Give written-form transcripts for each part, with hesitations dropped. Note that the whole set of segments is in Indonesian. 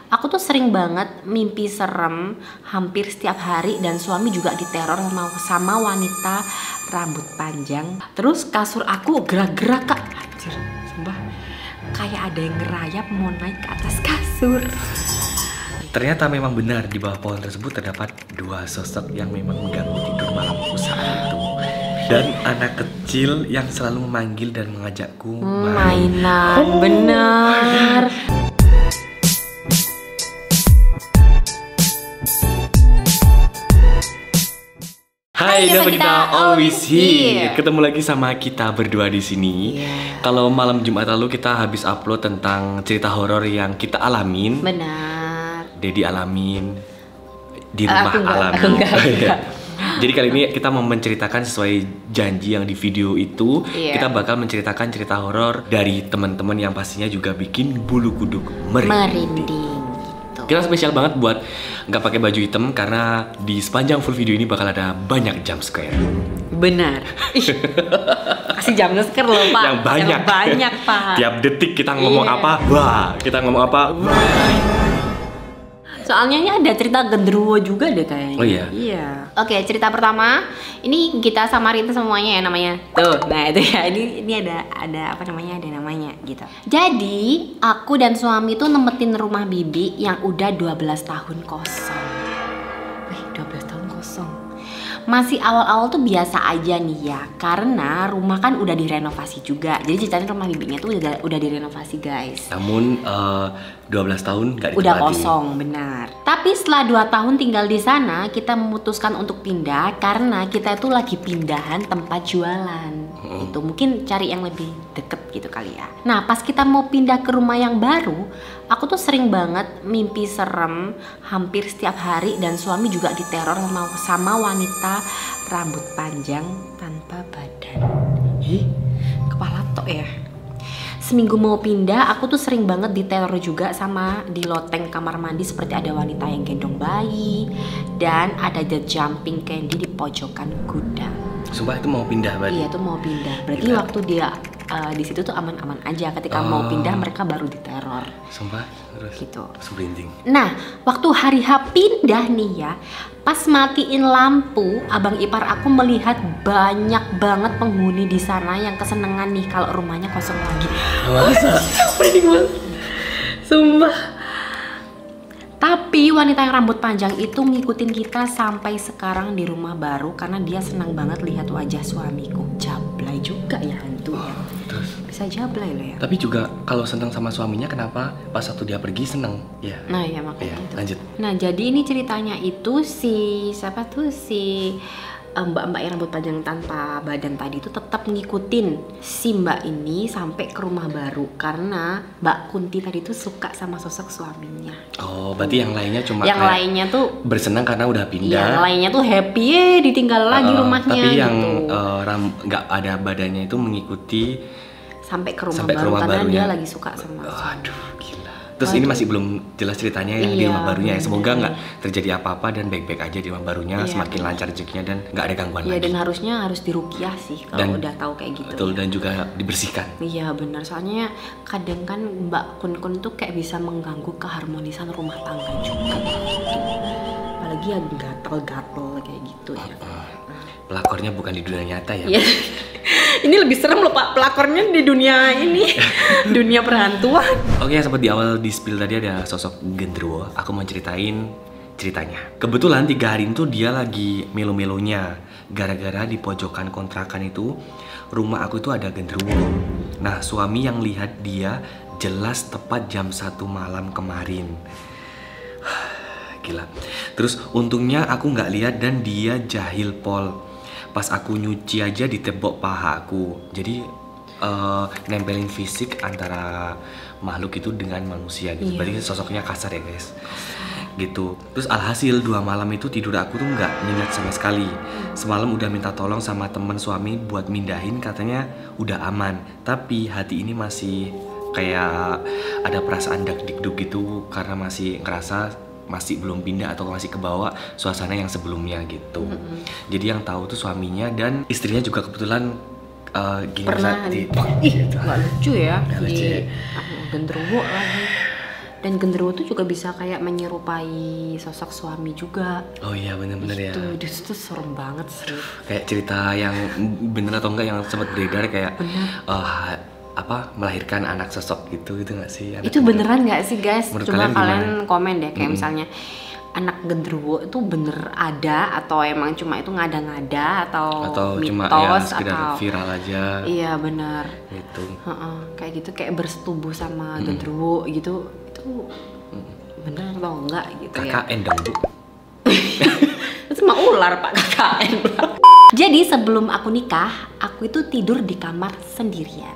Aku tuh sering banget mimpi serem hampir setiap hari dan suami juga diteror sama wanita rambut panjang. Terus kasur aku gerak-gerak kak, anjir, sumpah kayak ada yang ngerayap mau naik ke atas kasur. Ternyata memang benar di bawah pohon tersebut terdapat dua sosok yang memang mengganggu tidur malamku saat itu. Dan anak kecil yang selalu memanggil dan mengajakku mainan. Bener. Hai, kita always here. Ketemu lagi sama kita berdua di sini. Kalau malam Jumat lalu kita habis upload tentang cerita horor yang kita alamin. Benar. Dedi alamin di rumah alamin. Jadi kali ini kita mau menceritakan sesuai janji yang di video itu. Kita bakal menceritakan cerita horor dari teman-teman yang pastinya juga bikin bulu kuduk merinding. Gitu. Kita spesial banget buat nggak pakai baju hitam karena di sepanjang full video ini bakal ada banyak jump scare. Benar. Kasih jump scare loh Pak. Yang banyak. Yang banyak Pak. Tiap detik kita ngomong apa, wah. Kita ngomong apa, wah. Soalnya ini ada cerita genderuwo juga deh kayaknya. Oh iya? Iya. Oke, cerita pertama. Ini kita samarin semuanya ya namanya. Tuh, nah itu ya. Ini ada apa namanya? Ada namanya gitu. Jadi, aku dan suami tuh nemetin rumah bibi yang udah 12 tahun kosong. Wih, 12 tahun kosong. Masih awal-awal tuh biasa aja nih ya, karena rumah kan udah direnovasi juga. Jadi ceritanya rumah bibinya tuh udah direnovasi guys. Namun 12 tahun nggak ditempatin. Udah kosong, benar. Tapi setelah 2 tahun tinggal di sana, kita memutuskan untuk pindah karena kita itu lagi pindahan tempat jualan. Itu mungkin cari yang lebih deket gitu kali ya. Nah, pas kita mau pindah ke rumah yang baru, aku tuh sering banget mimpi serem hampir setiap hari dan suami juga diteror sama wanita rambut panjang tanpa badan. Kepala tok ya. Seminggu mau pindah, aku tuh sering banget diteror juga sama di loteng kamar mandi seperti ada wanita yang gendong bayi dan ada the jumping candy di pojokan gudang. Sumpah itu mau pindah berarti? Iya tuh mau pindah. Berarti Gila. waktu dia di situ tuh aman-aman aja. Ketika mau pindah mereka baru diteror. Sumpah terus? Gitu. Terus merinding. Nah, waktu hari H pindah nih ya, pas matiin lampu, abang ipar aku melihat banyak banget penghuni di sana yang kesenengan nih kalau rumahnya kosong lagi. Merinding banget. Sumpah. Tapi wanita yang rambut panjang itu ngikutin kita sampai sekarang di rumah baru karena dia senang banget lihat wajah suamiku. Jablay juga ya hantunya. Terus? Bisa jablay loh ya. Tapi juga kalau senang sama suaminya kenapa pas waktu dia pergi seneng? Ya. Nah ya makanya Ya, itu. lanjut. Nah jadi ini ceritanya itu si mbak-mbak yang rambut panjang tanpa badan tadi itu tetap ngikutin si mbak ini sampai ke rumah baru karena Mbak Kunti tadi tuh suka sama sosok suaminya. Oh, berarti yang lainnya cuma Yang kayak lainnya tuh bersenang karena udah pindah. yang lainnya tuh happy ditinggal lagi rumahnya. Tapi yang gitu. nggak ada badannya itu mengikuti sampai ke rumah sampai ke baru rumah karena barunya. dia lagi suka sama suami. Aduh, gila. Terus ini masih belum jelas ceritanya yang di Iya, rumah barunya ya. Semoga bener. nggak terjadi apa-apa dan baik-baik aja di rumah barunya, Iya, semakin lancar rezekinya dan nggak ada gangguan Iya lagi. dan harus diruqyah sih kalau udah tahu kayak gitu. Betul, Ya. dan juga dibersihkan. Iya benar, soalnya kadang kan Mbak Kun tuh kayak bisa mengganggu keharmonisan rumah tangga juga gitu. Apalagi yang gatel-gatel kayak gitu ya. Pelakornya bukan di dunia nyata ya. Iya. Ini lebih serem loh Pak, pelakornya di dunia ini, dunia perhantuan. Oke, sempat di awal di spill tadi ada sosok genderuwo. Aku mau ceritain ceritanya. Kebetulan 3 hari itu dia lagi melo-melonya. Gara-gara di pojokan kontrakan itu rumah aku itu ada genderuwo. Nah, suami yang lihat dia jelas tepat jam 1 malam kemarin. Gila. Terus untungnya aku nggak lihat dan dia jahil pol. Pas aku nyuci aja di tembok paha aku. Jadi nempelin fisik antara makhluk itu dengan manusia gitu. Berarti sosoknya kasar ya guys. Gitu. Terus alhasil 2 malam itu tidur aku tuh nggak nyenyak sama sekali. Semalam udah minta tolong sama temen suami buat mindahin, katanya udah aman. Tapi hati ini masih kayak ada perasaan dak-dikduk gitu karena masih ngerasa masih belum pindah atau masih kebawa suasana yang sebelumnya gitu. Jadi yang tahu tuh suaminya dan istrinya juga kebetulan Pernah di ih nggak lucu ya Nggak lucu. di genderuwo lagi. Dan genderuwo tuh juga bisa kayak menyerupai sosok suami juga. Oh iya bener-bener ya. Itu serem banget sih. Kayak cerita yang bener atau enggak yang sempat beredar kayak melahirkan anak sosok gitu nggak sih? Itu beneran nggak sih guys? Menurut Coba gimana? kalian komen deh kayak misalnya anak genderuwo itu bener ada atau emang cuma itu ngada-ngada atau mitos cuma ya sekedar atau viral aja. Iya benar. Gitu. Kayak gitu kayak bersetubuh sama genderuwo gitu itu bener atau enggak gitu ya? KKN dong Bu. Itu mah ular Pak, KKN Pak. Jadi sebelum aku nikah, aku itu tidur di kamar sendirian.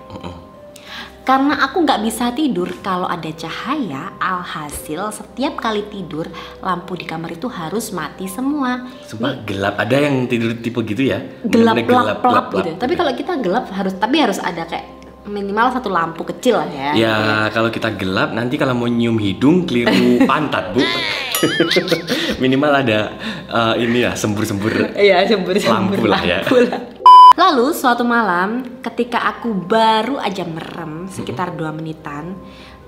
Karena aku nggak bisa tidur kalau ada cahaya, alhasil setiap kali tidur lampu di kamar itu harus mati semua. Sumpah gelap. Ada yang tidur tipe gitu ya? Gelap Bener-bener gelap gitu. Tapi kalau kita gelap harus ada kayak minimal satu lampu kecil lah ya. Ya kalau kita gelap nanti kalau mau nyium hidung keliru pantat Bu. Minimal ada ini ya sembur-sembur. Iya sembur-sembur lampu lah ya. Lalu suatu malam ketika aku baru aja merem sekitar 2 menitan,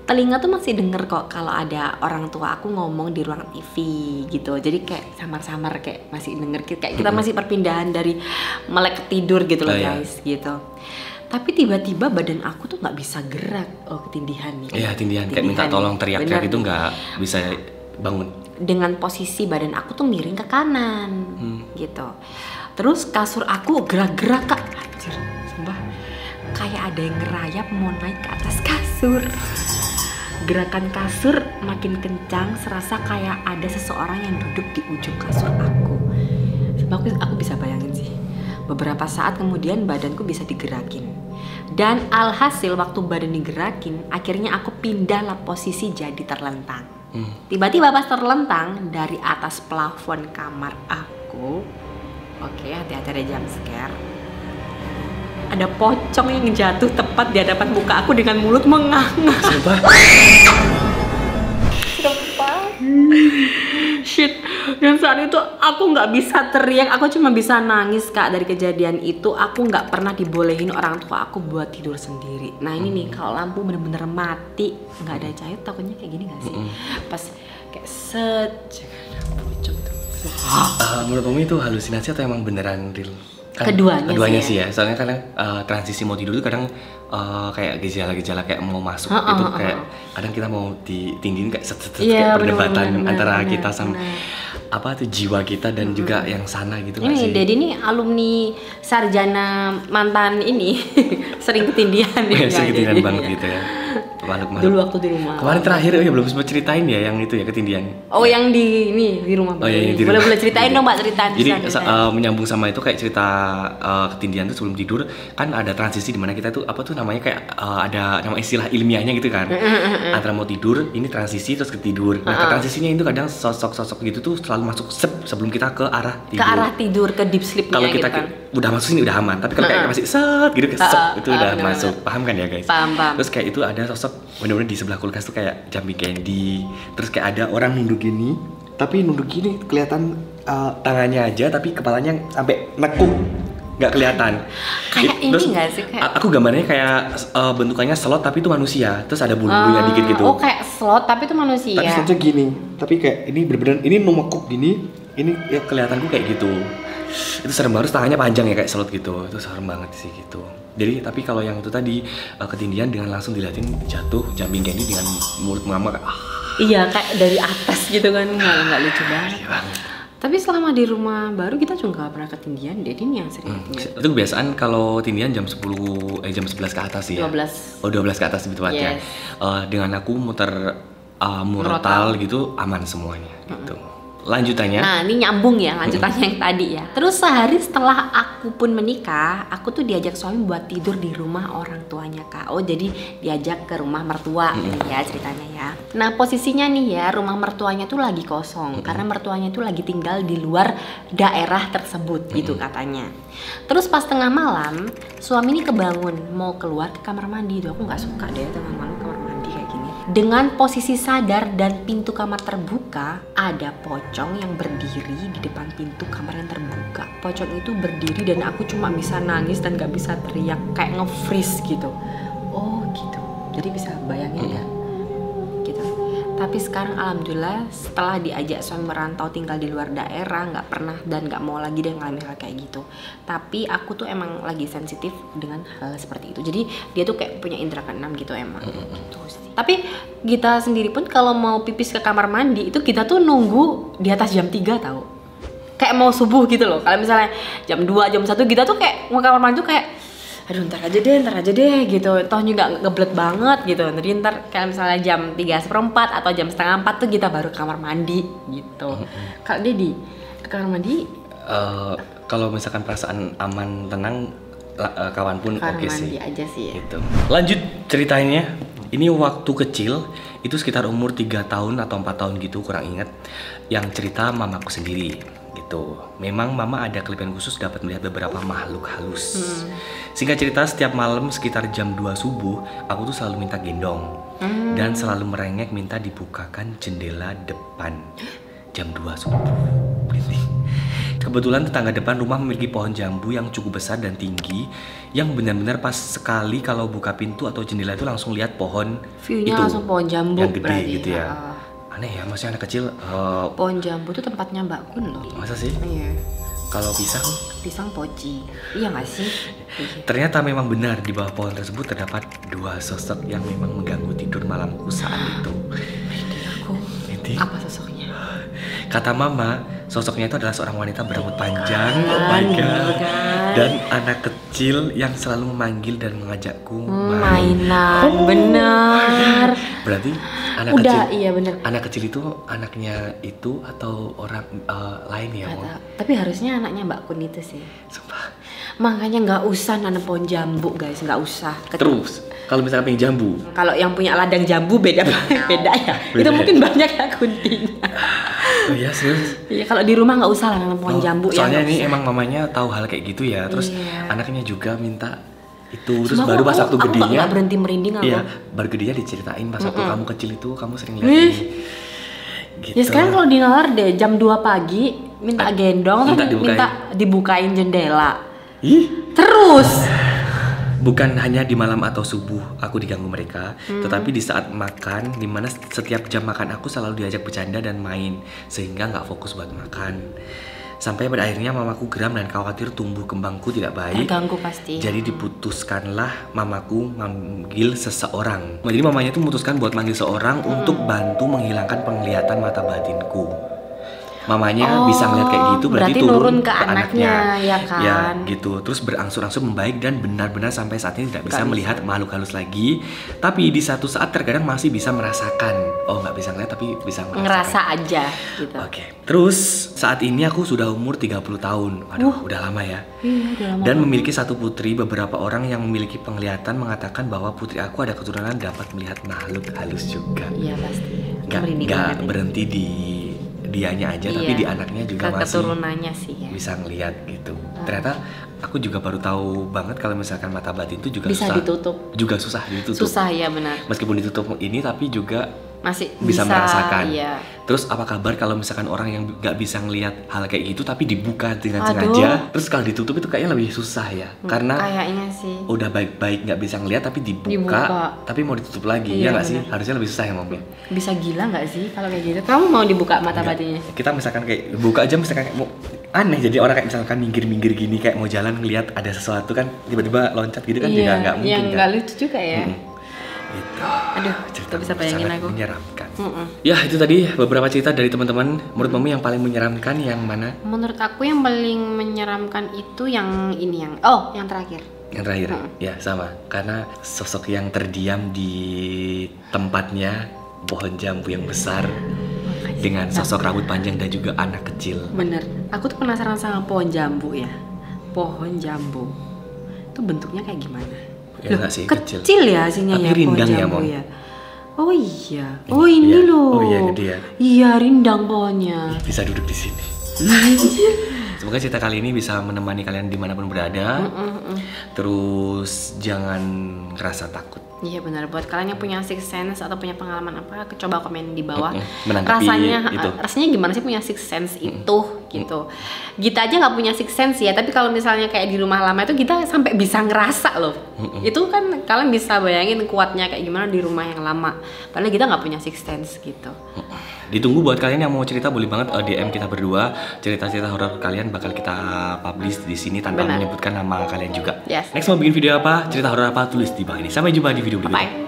telinga tuh masih denger kok kalau ada orang tua aku ngomong di ruang TV gitu. Jadi kayak samar-samar kayak masih denger kayak kita masih perpindahan dari melek ke tidur gitu loh guys gitu. Tapi tiba-tiba badan aku tuh nggak bisa gerak. Oh ketindihan nih. Iya tindihan kayak minta tolong teriak-teriak itu nggak bisa bangun. Dengan posisi badan aku tuh miring ke kanan gitu. Terus kasur aku gerak-gerak Kak. Anjir, sumpah. Kayak ada yang ngerayap mau naik ke atas kasur. Gerakan kasur makin kencang, serasa kayak ada seseorang yang duduk di ujung kasur aku. Sebab aku bisa bayangin sih. Beberapa saat kemudian badanku bisa digerakin. Dan alhasil waktu badan digerakin, akhirnya aku pindahlah posisi jadi terlentang. Tiba-tiba pas terlentang dari atas plafon kamar aku, oke, hati-hati ada jump scare. Ada pocong yang jatuh tepat di hadapan muka aku dengan mulut menganga. Sumpah. Shit. Dan saat itu aku nggak bisa teriak, aku cuma bisa nangis Kak. Dari kejadian itu aku nggak pernah dibolehin orang tua aku buat tidur sendiri. Nah ini nih kalau lampu bener-bener mati, nggak ada cahaya, takutnya kayak gini nggak sih? Pas kayak pocong tuh. Menurut kamu itu halusinasi atau emang beneran real? Kan, keduanya sih ya. Soalnya kadang transisi mau tidur itu kadang kayak gejala-gejala kayak mau masuk itu kayak kadang kita mau ditindihin kayak kayak perdebatan antara kita sama apa tuh jiwa kita dan juga yang sana gitu. Ini Dedi ini alumni sarjana mantan ini sering ketindihan ya. Sering ketindihan banget gitu ya. Dulu waktu di rumah. Kemarin terakhir ya belum sempat ceritain ya yang itu ya ketindihan. Oh yang di rumah. Oh, ya, boleh ceritain dong Mbak ceritain. Jadi menyambung sama itu kayak cerita ketindihan tuh sebelum tidur kan ada transisi di mana kita tuh apa tuh namanya kayak ada nama istilah ilmiahnya gitu kan. Antara mau tidur ini transisi terus ke tidur. Nah transisinya itu kadang sosok-sosok gitu tuh selalu masuk sebelum kita ke arah tidur. Ke arah tidur ke deep sleep-nya. Kalau kita gitu kan. udah masuk sini udah aman. Tapi kalau kayak masih gitu itu udah masuk. Paham kan ya guys? Paham. Terus kayak itu ada sosok bener-bener di sebelah kulkas tuh kayak jumping candy. Terus kayak ada orang nunduk gini, tapi nunduk gini kelihatan tangannya aja, tapi kepalanya sampai nekuk, nggak kelihatan. Kayak ini nggak sih? Aku gambarnya kayak bentukannya slot tapi itu manusia. Terus ada bulu-bulunya dikit gitu. Oh kayak slot tapi itu manusia. Tapi slotnya gini, tapi kayak ini bener-bener ini numekuk gini, ini ya kelihatanku kayak gitu. Itu serem banget, tangannya panjang ya kayak slot gitu. Itu serem banget sih gitu. Jadi tapi kalau yang itu tadi ketindihan dengan langsung dilihatin jatuh jumping candy dengan mulut menganga iya kayak dari atas gitu kan, nggak lucu banget. Tapi selama di rumah baru kita juga nggak pernah ketindihan. Jadi ini yang sering itu kebiasaan kalau tindihan jam 10 jam 11 ke atas ya. 12. Oh 12 ke atas betul ya. Dengan aku muter murotal gitu aman semuanya gitu. Lanjutannya. Nah ini nyambung ya lanjutannya yang tadi ya. Terus sehari setelah aku pun menikah, aku tuh diajak suami buat tidur di rumah orang tuanya Kak. Oh jadi diajak ke rumah mertua ya ceritanya ya. Nah posisinya nih ya rumah mertuanya tuh lagi kosong karena mertuanya tuh lagi tinggal di luar daerah tersebut gitu katanya. Terus pas tengah malam suami ini kebangun mau keluar ke kamar mandi. Tuh aku nggak suka deh tengah malam kamar mandi kayak gini. Dengan posisi sadar dan pintu kamar terbuka, ada pocong yang berdiri di depan pintu kamar yang terbuka. Pocong itu berdiri dan aku cuma bisa nangis dan gak bisa teriak, kayak nge-freeze gitu. Oh gitu, jadi bisa bayangin ya gitu. Tapi sekarang alhamdulillah setelah diajak suami merantau tinggal di luar daerah, nggak pernah dan nggak mau lagi deh ngalamin hal kayak gitu. Tapi aku tuh emang lagi sensitif dengan hal seperti itu. Jadi dia tuh kayak punya indera keenam gitu emang. Gitu sih. Tapi kita sendiri pun kalau mau pipis ke kamar mandi itu kita tuh nunggu di atas jam 3 tau. Kayak mau subuh gitu loh. Kalau misalnya jam 2, jam 1 kita tuh kayak mau kamar mandi tuh kayak aduh ntar aja deh gitu, toh juga ngeblet banget gitu. Jadi ntar kayak misalnya jam 3:15 atau jam 3:30 tuh kita baru ke kamar mandi gitu. Kalau dia di kamar mandi kalau misalkan perasaan aman tenang kawan pun kamar oke mandi sih aja sih ya. gitu. Lanjut ceritanya, ini waktu kecil itu sekitar umur 3 tahun atau 4 tahun gitu kurang ingat, yang cerita mamaku sendiri gitu. Memang mama ada kelebihan khusus dapat melihat beberapa makhluk halus. Singkat cerita, setiap malam sekitar jam 2 subuh aku tuh selalu minta gendong dan selalu merengek minta dibukakan jendela depan jam 2 subuh. Kebetulan tetangga depan rumah memiliki pohon jambu yang cukup besar dan tinggi, yang benar-benar pas sekali kalau buka pintu atau jendela itu langsung lihat pohon View-nya itu langsung pohon jambu yang gede berarti, gitu ya. Aneh ya, masih anak kecil. Pohon jambu tuh tempatnya Mbak Kun loh. Masa sih? Iya. Kalau pisang? Pisang poci. Iya nggak sih? Ternyata memang benar di bawah pohon tersebut terdapat 2 sosok yang memang mengganggu tidur malamku saat itu. Aku. Apa sosoknya? Kata mama, sosoknya itu adalah seorang wanita berambut panjang, oh my god, dan anak kecil yang selalu memanggil dan mengajakku mainan. Bener. Berarti anak Udah, kecil, iya bener. Anak kecil itu anaknya itu atau orang lain ya, Mom? Tapi harusnya anaknya Mbak Kun itu sih. Sumpah. Makanya nggak usah nanam pohon jambu guys, nggak usah. Terus kalau misalnya pengen jambu, kalau yang punya ladang jambu beda beda ya. Itu mungkin banyak ya kuntinya. Oh iya serius? Iya, kalau di rumah nggak usah lah nanam pohon jambu. Soalnya ini emang mamanya tahu hal kayak gitu ya. Terus anaknya juga minta itu. Terus baru pas waktu gedenya. Aku nggak berhenti merinding aku. Iya, baru gedenya diceritain pas waktu kamu kecil itu kamu sering lihat ini. Gitu. Ya sekarang kalau dinalar deh jam 2 pagi minta gendong, minta dibukain jendela. Ih. Terus. Bukan hanya di malam atau subuh aku diganggu mereka, tetapi di saat makan, dimana setiap jam makan aku selalu diajak bercanda dan main, sehingga nggak fokus buat makan. Sampai pada akhirnya mamaku geram dan khawatir tumbuh kembangku tidak baik. Terganggu pasti. Jadi diputuskanlah mamaku manggil seseorang. Jadi mamanya tuh memutuskan buat manggil seorang untuk bantu menghilangkan penglihatan mata batinku. Mamanya bisa ngeliat kayak gitu, berarti turun ke anaknya, ya kan? Ya gitu, terus berangsur-angsur membaik dan benar-benar sampai saat ini tidak bisa melihat makhluk halus lagi. Tapi di satu saat terkadang masih bisa merasakan. Oh nggak bisa ngeliat tapi bisa merasakan. Ngerasa aja gitu. Oke. Terus saat ini aku sudah umur 30 tahun. Aduh, udah lama ya. Iya, udah lama. Dan memiliki satu putri. Beberapa orang yang memiliki penglihatan mengatakan bahwa putri aku ada keturunan dapat melihat makhluk halus juga. Iya pasti. Nggak berhenti di dianya aja, tapi di anaknya juga masih keturunannya sih ya. Bisa ngelihat gitu. Ternyata aku juga baru tahu banget kalau misalkan mata batin itu juga bisa susah ditutup. Juga susah ditutup. Susah ya benar. Meskipun ditutup ini tapi juga masih bisa merasakan. Iya. Terus apa kabar kalau misalkan orang yang nggak bisa ngelihat hal kayak gitu tapi dibuka dengan sengaja? Terus kalau ditutup itu kayaknya lebih susah ya, karena kayaknya sih udah baik-baik nggak bisa ngelihat tapi dibuka, tapi mau ditutup lagi, ya nggak sih? Harusnya lebih susah ya Mom. Bisa gila nggak sih kalau kayak gitu? Kamu mau dibuka mata batinnya? Kita misalkan kayak buka aja, misalkan kayak mau aneh, jadi orang kayak misalkan minggir-minggir gini kayak mau jalan ngelihat ada sesuatu kan tiba-tiba loncat gitu kan, juga nggak mungkin kan? Nggak lucu juga ya. Gitu. Aduh, cerita bisa bayangin aku. Menyeramkan. Ya itu tadi beberapa cerita dari teman-teman. Menurut Mami yang paling menyeramkan yang mana? Menurut aku yang paling menyeramkan itu yang ini yang terakhir. Yang terakhir, ya sama. Karena sosok yang terdiam di tempatnya, pohon jambu yang besar dengan sosok rambut panjang dan juga anak kecil. Bener. Aku tuh penasaran sama pohon jambu ya. Pohon jambu. Itu bentuknya kayak gimana? Ya enggak sih, kecil ya hasilnya. Tapi ya, rindang pohon ya, jambu Mom. ya. Oh iya. Oh ini loh. Oh iya, gede ya. Iya, rindang pohonnya. Bisa duduk di sini. Semoga cerita kali ini bisa menemani kalian dimanapun berada. Terus jangan ngerasa takut. Iya benar, buat kalian yang punya sixth sense atau punya pengalaman apa, coba komen di bawah. Menanggapi rasanya gimana sih punya sixth sense itu gitu. Gita aja nggak punya sixth sense ya, tapi kalau misalnya kayak di rumah lama itu kita sampai bisa ngerasa loh. Itu kan kalian bisa bayangin kuatnya kayak gimana di rumah yang lama. Padahal kita nggak punya sixth sense gitu. Ditunggu buat kalian yang mau cerita, boleh banget DM kita berdua. Cerita-cerita horor kalian bakal kita publish di sini tanpa menyebutkan nama kalian juga. Yes. Next mau bikin video apa, cerita horor apa, tulis di bawah ini. Sampai jumpa di video berikutnya. Bye.